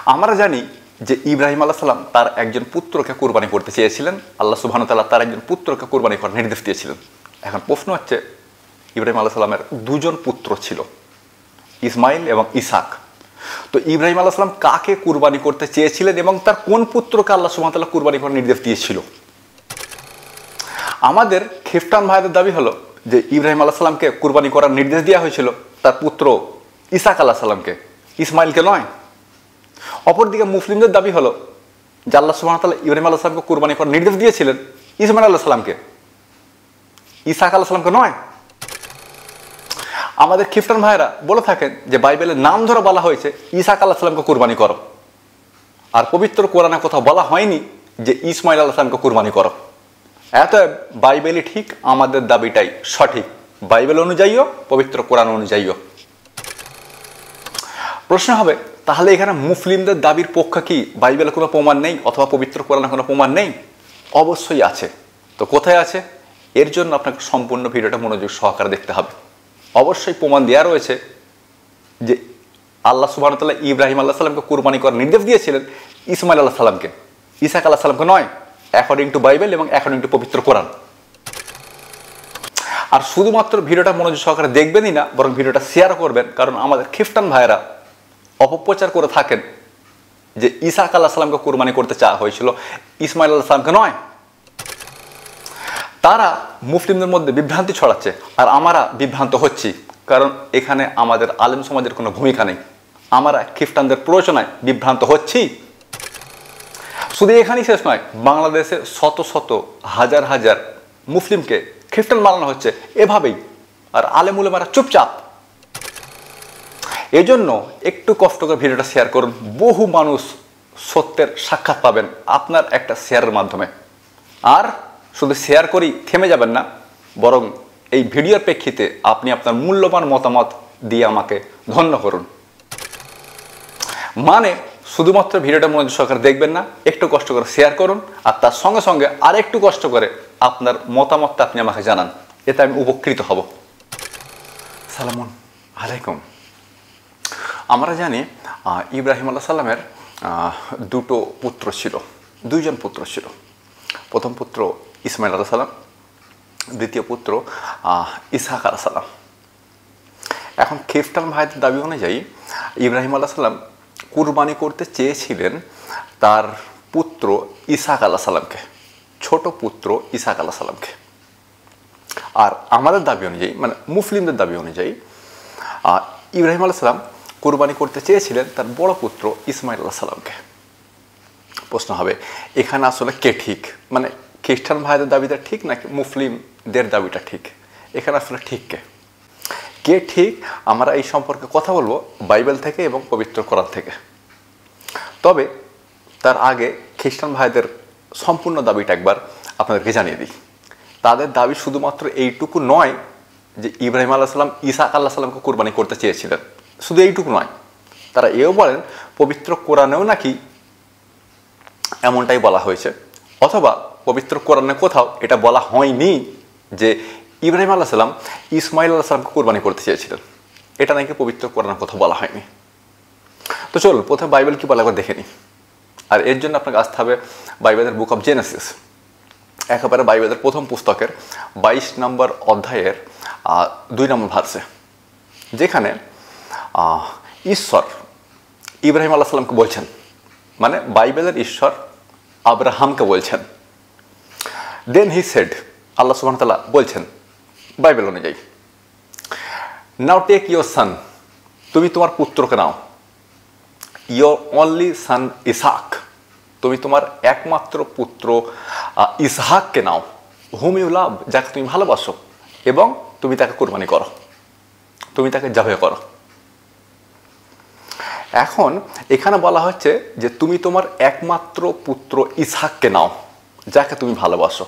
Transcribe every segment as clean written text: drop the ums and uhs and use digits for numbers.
আমরা জানি যে ইব্রাহিম আলাইহিস সালাম তার একজন পুত্রকে কুরবানি করতে চেয়েছিলেন। আল্লাহ সুবহানাহু ওয়া তাআলা তার একজন পুত্রকে কুরবানি করার নির্দেশ দিয়েছিলেন। এখন প্রশ্ন হচ্ছে, ইব্রাহিম আলাইহিস সালামের দুজন পুত্র ছিল, ইসমাইল এবং ইসাক। তো ইব্রাহিম আলাইহিস সালাম কাকে কুরবানি করতে চেয়েছিলেন এবং তার কোন পুত্রকে আল্লাহ সুবহানাহু ওয়া তাআলা কুরবানি করার নির্দেশ দিয়েছিল? আমাদের খ্রিস্টান ভাইদের দাবি হলো যে ইব্রাহিম আলাইহিস সালামকে কুরবানি করার নির্দেশ দেওয়া হয়েছিল তার পুত্র ইসাক আলাইহিস সালামকে, ইসমাইলকে নয়। অপরদিকে মুসলিমদের দাবি হলো যে আল্লাহ সুবহানাহু ওয়া তাআলা ইব্রাহিম আলাইহিস সালামকে কুরবানি করার নির্দেশ দিয়েছিলেন ইসমাইল আলাইহিস সালামকে, ইসাক আলাইহিস সালামকে নয়। আমাদের খ্রিস্টান ভাইরা বলে থাকেন যে বাইবেলের নাম ধরে বলা হয়েছে ইসাক আলাইহিস সালামকে কুরবানি করো, আর পবিত্র কোরআনে কোথাও বলা হয়নি যে ইসমাইল আলাইহিস সালামকে কুরবানি করো। এত বাইবেলই ঠিক, আমাদের দাবিটাই সঠিক, বাইবেল অনুযায়ীও পবিত্র কোরআন অনুযায়ীও। প্রশ্ন হবে, তাহলে এখানে মুসলিমদের দাবির পক্ষে কি বাইবেলে কোনো প্রমাণ নেই অথবা পবিত্র কোরআনে কোনো প্রমাণ নেই? অবশ্যই আছে। তো কোথায় আছে? এর জন্য আপনাকে সম্পূর্ণ ভিডিওটা মনোযোগ সহকারে দেখতে হবে। অবশ্যই প্রমাণ দেওয়া রয়েছে যে আল্লাহ সুবহানাহু ওয়া তাআলা ইব্রাহিম আলাইহিস সালামকে কুরবানি করার নির্দেশ দিয়েছিলেন ইসমাইল আলাইহিস সালামকে, ইসাক আলাইহিস সালামকে নয়, অ্যাকর্ডিং টু বাইবেল এবং অ্যাকর্ডিং টু পবিত্র কোরআন। আর শুধুমাত্র ভিডিওটা মনোযোগ সহকারে দেখবেনই না, বরং ভিডিওটা শেয়ার করবেন, কারণ আমাদের খ্রিস্টান ভাইয়েরা অপপ্রচার করে থাকেন যে ইসাক আলাইহিস সালামকে কুরবানি করতে চাওয়া হয়েছিল, ইসমাইল আলাইহিস সালামকে নয়। তারা মুসলিমদের মধ্যে বিভ্রান্তি ছড়াচ্ছে, আর আমরা বিভ্রান্ত হচ্ছি, কারণ এখানে আমাদের আলেম সমাজের কোনো ভূমিকা নেই। আমরা খ্রিস্টানদের প্ররোচনায় বিভ্রান্ত হচ্ছি। শুধু এখানেই শেষ নয়, বাংলাদেশে শত শত হাজার হাজার মুসলিমকে খ্রিস্টান বানানো হচ্ছে এভাবেই, আর আলেম উলেমারা চুপচাপ। এজন্য একটু কষ্ট করে ভিডিওটা শেয়ার করুন, বহু মানুষ সত্যের সাক্ষাৎ পাবেন আপনার একটা শেয়ারের মাধ্যমে। আর শুধু শেয়ার করেই থেমে যাবেন না, বরং এই ভিডিওর প্রেক্ষিতে আপনি আপনার মূল্যবান মতামত দিয়ে আমাকে ধন্য করুন। মানে শুধুমাত্র ভিডিওটা মনোযোগ সহকারে দেখবেন না, একটু কষ্ট করে শেয়ার করুন, আর তার সঙ্গে সঙ্গে আর একটু কষ্ট করে আপনার মতামতটা আপনি আমাকে জানান, এতে আমি উপকৃত হব। সালামুন আলাইকুম। আমরা জানি ইব্রাহিম আলাইহিস সালামের দুটো পুত্র ছিল, দুইজন পুত্র ছিল। প্রথম পুত্র ইসমাইল আলাইহিস সালাম, দ্বিতীয় পুত্র ইসহাক আলাইহিস সালাম। এখন খ্রিস্টান ভাইদের দাবি অনুযায়ী ইব্রাহিম আলাইহিস সালাম কুরবানি করতে চেয়েছিলেন তার পুত্র ইসহাক আলাইহিস সালামকে, ছোট পুত্র ইসহাক আলাইহিস সালামকে। আর আমাদের দাবি অনুযায়ী, মানে মুসলিমদের দাবি অনুযায়ী, ইব্রাহিম আলাইহিস সালাম কুরবানি করতে চেয়েছিলেন তার বড় পুত্র ইসমাইল আলাইহিস সালামকে। প্রশ্ন হবে, এখানে আসলে কে ঠিক? মানে খ্রিস্টান ভাইদের দাবিটা ঠিক নাকি মুসলিমদের দাবিটা ঠিক? এখানে আসলে ঠিক কে ঠিক? আমরা এই সম্পর্কে কথা বলবো বাইবেল থেকে এবং পবিত্র কোরআন থেকে। তবে তার আগে খ্রিস্টান ভাইদের সম্পূর্ণ দাবিটা একবার আপনাদেরকে জানিয়ে দিই। তাদের দাবি শুধুমাত্র এইটুকু নয় যে ইব্রাহিম আলাইহিস সালাম ইসহাক আলাইহিস সালামকে কুরবানি করতে চেয়েছিলেন, শুধু এইটুকু নয়, তারা এও বলেন পবিত্র কোরআনেও নাকি এমনটাই বলা হয়েছে, অথবা পবিত্র কোরআনে কোথাও এটা বলা হয়নি যে ইব্রাহিম আলাইহিস সালাম ইসমাইল আলাইহিস সালামকে কুরবানি করতে চেয়েছিলেন। এটা নাকি পবিত্র কোরআনে কোথাও বলা হয়নি। তো চলুন প্রথমে বাইবেল কি বলে একবার দেখে নিই। আর এর জন্য আপনাকে আসতে হবে বাইবেলের বুক অফ জেনেসিস, একেবারে বাইবেলের প্রথম পুস্তকের 22 নম্বর অধ্যায়ের 2 নম্বর ভার্সে, যেখানে ঈশ্বর ইব্রাহিম আলাইহিস সালামকে বলছেন, মানে বাইবেলের ঈশ্বর আব্রাহামকে বলছেন। দেন হি সেড, আল্লাহ সুবহানাহু ওয়া তাআলা বলছেন বাইবেল অনুযায়ী, নাও টেক ইয়োর সান, তুমি তোমার পুত্রকে নাও, ইয়োর অনলি সান ইসহাক, তুমি তোমার একমাত্র পুত্র ইসহাককে নাও, হুম ইউ লাভ, যাকে তুমি ভালোবাসো, এবং তুমি তাকে কুরবানি করো, তুমি তাকে জবাই করো। এখন এখানে বলা হচ্ছে যে তুমি তোমার একমাত্র পুত্র ইসহাককে নাও, যাকে তুমি ভালোবাসো।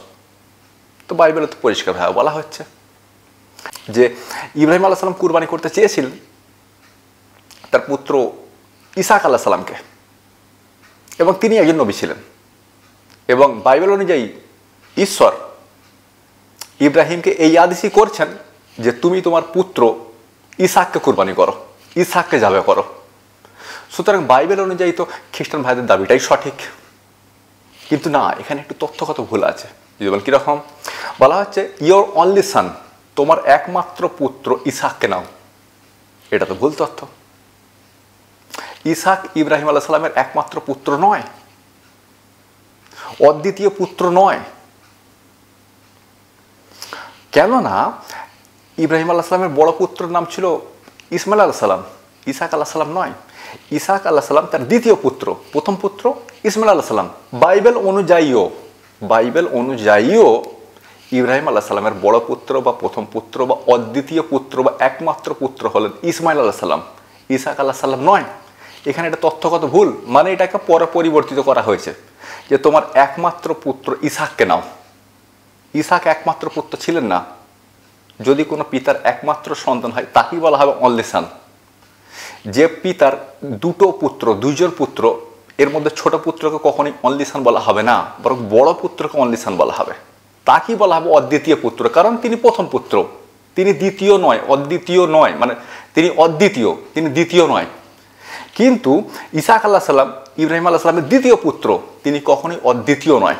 তো বাইবেলে তো পরিষ্কারভাবে বলা হচ্ছে যে ইব্রাহিম আলাইহিস সালাম কুরবানি করতে চেয়েছিলেন তার পুত্র ইসহাক আলাইহিস সালামকে, এবং তিনি একজন নবী ছিলেন। এবং বাইবেল অনুযায়ী ঈশ্বর ইব্রাহিমকে এই আদেশই করছেন যে তুমি তোমার পুত্র ইসহাককে কুরবানি করো, ইসহাককে জবাই করো। সুতরাং বাইবেল অনুযায়ী তো খ্রিস্টান ভাইদের দাবিটাই সঠিক, কিন্তু না, এখানে একটু তথ্যগত ভুল আছে। যদি বল কীরকম, বলা হচ্ছে ইয়োর অনলি সান, তোমার একমাত্র পুত্র ইসাককে নাও। এটা তো ভুল তথ্য। ইসাক ইব্রাহিম আলাইহিস সালামের একমাত্র পুত্র নয়, অদ্বিতীয় পুত্র নয়। কেননা ইব্রাহিম আলাইহিস সালামের বড় পুত্রের নাম ছিল ইসমাইল আলাইহিস সালাম, ইসাক আলাইহিস সালাম নয়। ইসাক আলাইহিস সালাম তার দ্বিতীয় পুত্র, প্রথম পুত্র ইসমাইল আলাইহিস সালাম। বাইবেল অনুযায়ীও ইব্রাহিম আলাইহিস সালামের বড় পুত্র বা প্রথম পুত্র বা অদ্বিতীয় পুত্র বা একমাত্র পুত্র হলেন ইসমাইল আলাইহিস সালাম, ইসাক আলাইহিস সালাম নয়। এখানে এটা তথ্যগত ভুল, মানে এটাকে পরে পরিবর্তিত করা হয়েছে যে তোমার একমাত্র পুত্র ইসাককে নাও। ইসাক একমাত্র পুত্র ছিলেন না। যদি কোনো পিতার একমাত্র সন্তান হয় তাকেই বলা হবে অনলি সান। যে পিতার দুইজন পুত্র, এর মধ্যে ছোট পুত্রকে কখনোই অনলি সান বলা হবে না, বরং বড় পুত্রকে অনলি সান বলা হবে। তাকেই বলা হবে অদ্বিতীয় পুত্র, কারণ তিনি প্রথম পুত্র, তিনি দ্বিতীয় নয়, অদ্বিতীয় নয়, মানে তিনি অদ্বিতীয়, তিনি দ্বিতীয় নয়। কিন্তু ইসাক আলাইহিস সালাম ইব্রাহিম আলাইহিস সালামের দ্বিতীয় পুত্র, তিনি কখনোই অদ্বিতীয় নয়,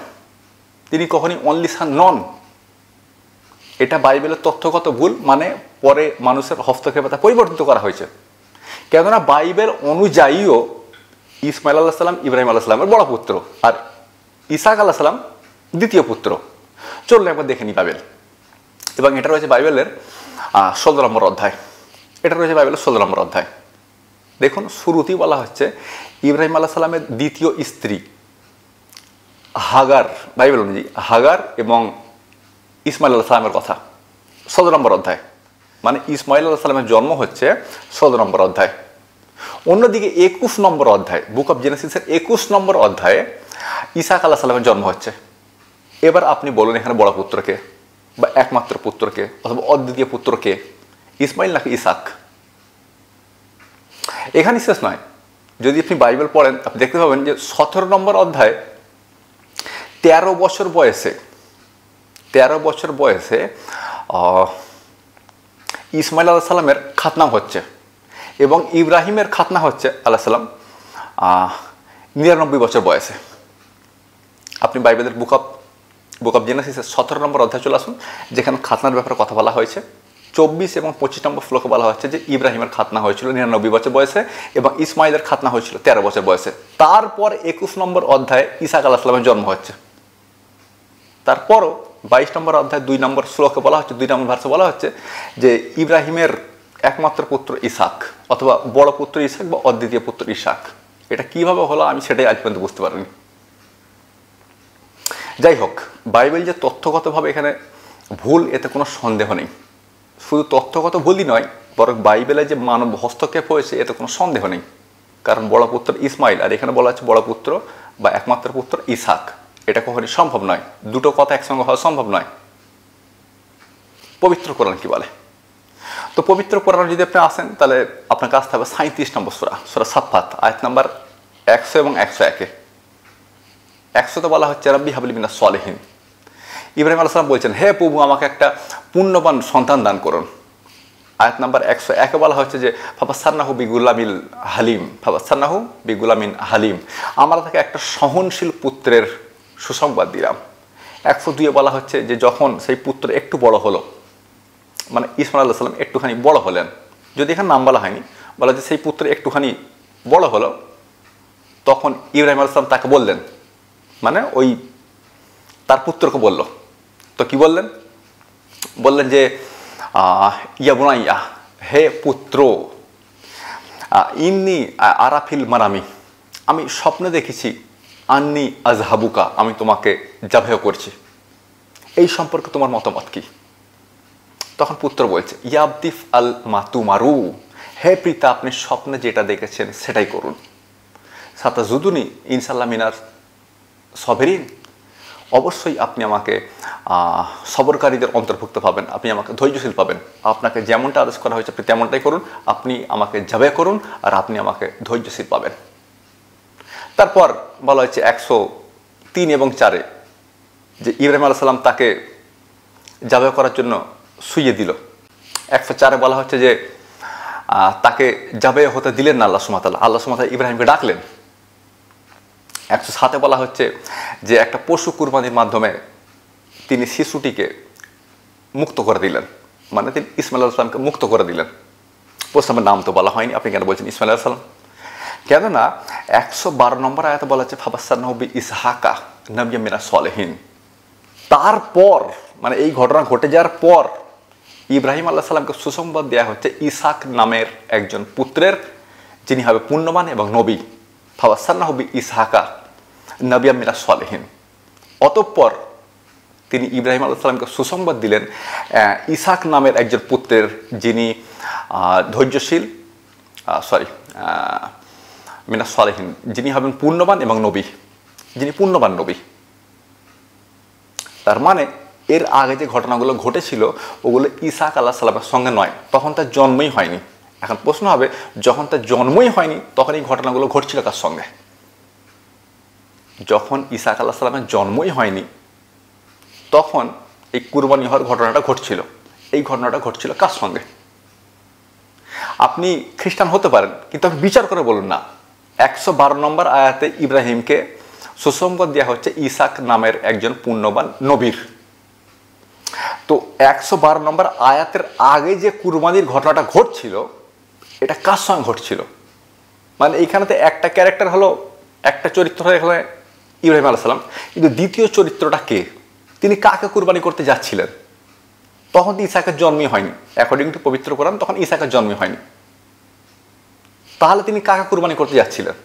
তিনি কখনোই অনলি সান নন। এটা বাইবেলের তথ্যগত ভুল, মানে পরে মানুষের হস্তক্ষেপে তা পরিবর্তিত করা হয়েছে। কেননা বাইবেল অনুযায়ীও ইসমাইল আলাইহিস সালাম ইব্রাহিম আলাইহিস সালামের বড় পুত্র, আর ইসাক আলাইহিস সালাম দ্বিতীয় পুত্র। চলুন একবার দেখে নিই বাইবেল। এবং এটা রয়েছে বাইবেলের 16 নম্বর অধ্যায়। এটা রয়েছে বাইবেলের 16 নম্বর অধ্যায়। দেখুন, শুরুতেই বলা হচ্ছে ইব্রাহিম আলাইহিস সালামের দ্বিতীয় স্ত্রী হাগার, বাইবেল অনুযায়ী হাগার এবং ইসমাইল আলাইহিস সালামের কথা, 16 নম্বর অধ্যায়। মানে ইসমাইল আলাইহিস সালামের জন্ম হচ্ছে 16 নম্বর অধ্যায়। অন্যদিকে 21 নম্বর অধ্যায়, বুক অফ জেনেসিসের 21 নম্বর অধ্যায়ে ইসাক আলাইহিস সালামের জন্ম হচ্ছে। এবার আপনি বলুন, এখানে বড় পুত্রকে বা একমাত্র পুত্রকে অথবা অদ্বিতীয় পুত্রকে, ইসমাইল নাকি ইসাক? এখানে শেষ নয়। যদি আপনি বাইবেল পড়েন আপনি দেখতে পাবেন যে 17 নম্বর অধ্যায়ে 13 বছর বয়সে ইসমাইল আলাইহিস সালামের খাতনাম হচ্ছে এবং ইব্রাহিমের খাতনা হচ্ছে আলাইহিস সালাম 99 বছর বয়সে। আপনি বাইবেলের বুক অফ জেনেসিসের 17 নম্বর অধ্যায় চলে আসুন, যেখানে খাতনার ব্যাপারে কথা বলা হয়েছে। 24 এবং 25 নম্বর শ্লোকে বলা হচ্ছে যে ইব্রাহিমের খাতনা হয়েছিল 99 বছর বয়সে এবং ইসমাইলের খাতনা হয়েছিল 13 বছর বয়সে। তারপর 21 নম্বর অধ্যায়ে ইসাক আলাইহিস সালামের জন্ম হচ্ছে। তারপরও 22 নম্বর অধ্যায় 2 নম্বর শ্লোকে বলা হচ্ছে, 2 নম্বর ভার্সে বলা হচ্ছে যে ইব্রাহিমের একমাত্র পুত্র ইসাক অথবা বড় পুত্র ইসাক বা অদ্বিতীয় পুত্র ইসাক। এটা কিভাবে হলো আমি সেটাই আজ পর্যন্ত বুঝতে পারিনি। যাই হোক, বাইবেল যে তথ্যগতভাবে এখানে ভুল, এতে কোনো সন্দেহ নেই। শুধু তথ্যগত ভুলই নয়, বরং বাইবেলে যে মানব হস্তক্ষেপ হয়েছে এতে কোনো সন্দেহ নেই। কারণ বড় পুত্র ইসমাইল, আর এখানে বলা হচ্ছে বড় পুত্র বা একমাত্র পুত্র ইসাক। এটা কখনই সম্ভব নয়, দুটো কথা একসঙ্গে হওয়া সম্ভব নয়। পবিত্র কোরআন কি বলে? তো পবিত্র কোরআন যদি আপনি আসেন তাহলে আপনার কাছে থাকবে 37 নম্বর সূরা সাফফাত, আয়াত নাম্বার 100 এবং 101। 100 বলা হচ্ছে রাব্বি হাবলি মিনাস সলিহিন। ইব্রাহিম আলাইহিস সালাম বলছেন, হে প্রভু আমাকে একটা পুণ্যবান সন্তান দান করুন। আয়াত নাম্বার 101 বলা হচ্ছে যে ফাবাসসারনাহু বিগুলামিল হালিম, আমরা তাকে একটা সহনশীল পুত্রের সুসংবাদ দিলাম। 102 বলা হচ্ছে যে যখন সেই পুত্র একটু বড় হলো, মানে ইসমাইল আলাইহিস সালাম একটুখানি বড় হলেন, যদি এখানে নাম বলা হয়নি, বলা যে সেই পুত্র একটুখানি বড় হলো, তখন ইব্রাহিম আলাইহিস সালাম তাকে বললেন, মানে ওই তার পুত্রকে বলল। তো কি বললেন? বললেন যে ইয়া বুনাইয়া, হে পুত্র, ইন্নি আরাফিল মারামি, আমি স্বপ্নে দেখেছি, আন্নি আজহাবুকা, আমি তোমাকে জাভেয় করছি, এই সম্পর্কে তোমার মতামত কি? তখন পুত্র বলছে, ইয়াবদিফ আল মাতুমারু, হে পিতা আপনি স্বপ্নে যেটা দেখেছেন সেটাই করুন। সাতাজুদুনি ইনশাল্লাহ মিনার সবেরিন, অবশ্যই আপনি আমাকে সবরকারীদের অন্তর্ভুক্ত পাবেন, আপনি আমাকে ধৈর্যশীল পাবেন। আপনাকে যেমনটা আদেশ করা হয়েছে আপনি তেমনটাই করুন, আপনি আমাকে জাবে করুন আর আপনি আমাকে ধৈর্যশীল পাবেন। তারপর বলা হয়েছে 103 এবং 4 যে ইব্রাহিম আলাইহিস সালাম তাকে জাবে করার জন্য শুইয়ে দিল। 104 বলা হচ্ছে যে তাকে যাবে হতে দিলেন না আল্লাহ সুবহানাহু ওয়া তাআলা। আল্লাহ সুবহানাহু ওয়া তাআলা ইব্রাহিমকে ডাকলেন। 107-এ বলা হচ্ছে যে একটা পশু কুরবানির মাধ্যমে তিনি শিশুটিকে মুক্ত করে দিলেন, মানে তিনি ইসমাইল আলাইহিস সালামকে মুক্ত করে দিলেন। প্রস্তাবের নাম তো বলা হয়নি, আপনি কেন বলছেন ইসমাইল আলাইহিস সালাম? কেননা 112 নম্বর আয়াতে বলা হচ্ছে ফাবাশশারনাহু বিইসহাকা নাবিয়্যাম মিনাস সলিহিন। তারপর মানে এই ঘটনা ঘটে যাওয়ার পর ইব্রাহিম আলাইহিস সালামকে সুসংবাদ দেওয়া হচ্ছে ইসাক নামের একজন পুত্রের, যিনি হবে পুণ্যবান এবং নবী। ফাবাশশারনাহু বিইসহাকা নাবিয়্যাম মিনাস সলিহিন। অতঃপর তিনি ইব্রাহিম আলাইহিস সালামকে সুসংবাদ দিলেন ইসাক নামের একজন পুত্রের, যিনি ধৈর্যশীল মিনাস সলিহিন, যিনি হবেন পুণ্যবান এবং নবী, যিনি পুণ্যবান নবী। তার মানে এর আগে যে ঘটনাগুলো ঘটেছিল ওগুলো ইসাক আলাইহিস সালামের সঙ্গে নয়, তখন তার জন্মই হয়নি। এখন প্রশ্ন হবে, যখন তার জন্মই হয়নি তখন এই ঘটনাগুলো ঘটছিল কার সঙ্গে? যখন ইসাক আলাইহিস সালামের জন্মই হয়নি তখন এই কুরবানি হওয়ার ঘটনাটা ঘটছিল। এই ঘটনাটা ঘটছিল কার সঙ্গে? আপনি খ্রিস্টান হতে পারেন, কিন্তু আপনি বিচার করে বলুন না। 112 নম্বর আয়াতে ইব্রাহিমকে সুসংবাদ দেওয়া হচ্ছে ইসাক নামের একজন পুণ্যবান নবীর। তো 112 নম্বর আয়াতের আগে যে কুরবানির ঘটনাটা ঘটছিল এটা কার সঙ্গে ঘটছিল? মানে এইখানে তো একটা ক্যারেক্টার হলো, একটা চরিত্র হলো ইব্রাহিম আলাইহিস সালাম, কিন্তু দ্বিতীয় চরিত্রটা কে? তিনি কাকে কুরবানি করতে যাচ্ছিলেন? তখন তো ইসাকের জন্মই হয়নি, অ্যাকর্ডিং টু পবিত্র কোরআন তখন ইসাকের জন্মই হয়নি। তাহলে তিনি কাকে কুরবানি করতে যাচ্ছিলেন?